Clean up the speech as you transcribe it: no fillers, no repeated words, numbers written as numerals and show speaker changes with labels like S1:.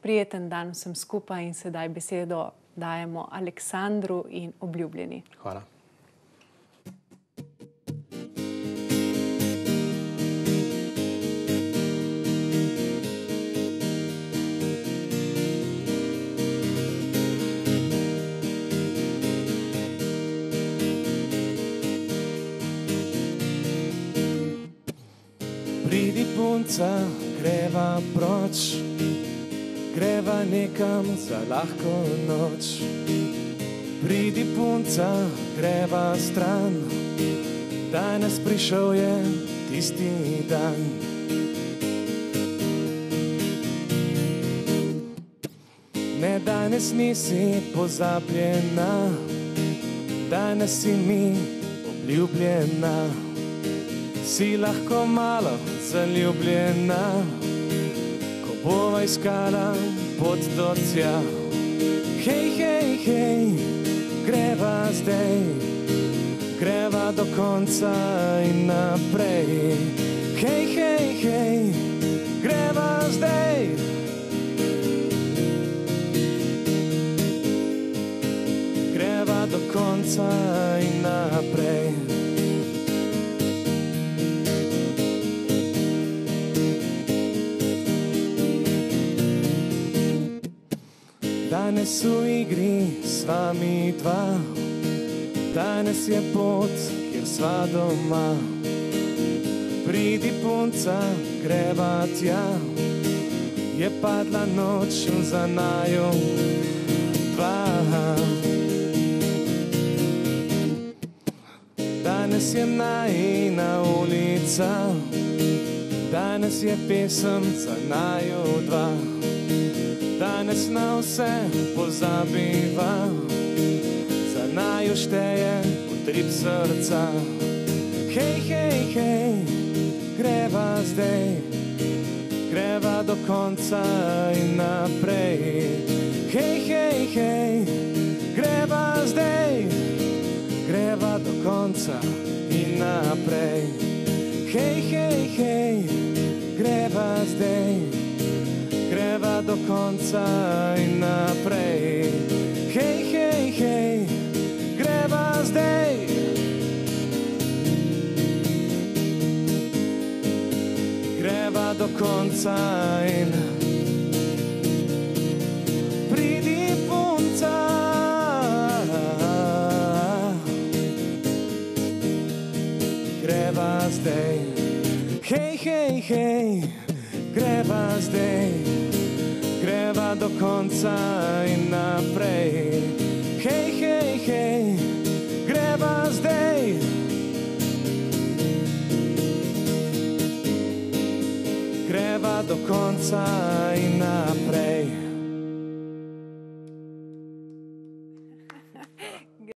S1: Prijeten dan vsem skupaj in sedaj besedo dajemo Aleksandru in Obljubljeni.
S2: Hvala.
S3: Pridi punca, greva proč, greva nekam za lahko noč. Pridi punca, greva stran, danes prišel je tisti dan. Ne, danes nisi pozabljena, danes si mi obljubljena. Si lahko malo zaljubljena, ko bova iskala pot do tja. Hej, hej, hej, greva zdaj, greva do konca in naprej. Hej, hej, hej, greva zdaj. Greva do konca in naprej. Danes v igri sva mi dva, danes je pot, kjer sva doma. Pridi punca, greva tja, je padla noč za naju dva. Danes je najina ulica, danes je pesem za naju dva. Danes na vse pozabiva, za naju šteje utrip srca. Hej, hej, hej, greva zdaj, greva do konca in naprej. Hej, hej, hej, greva zdaj, greva do konca in naprej. Hej, hej, hej, greva zdaj, greva do konca in naprej. Hej, hej, hej, greva zdaj. Greva do konca in pridi punca. Greva zdaj. Hej, hej, hej, greva zdaj. Greva do konca in naprej. Hej, hej, hej, greva zdaj. Greva do konca in naprej.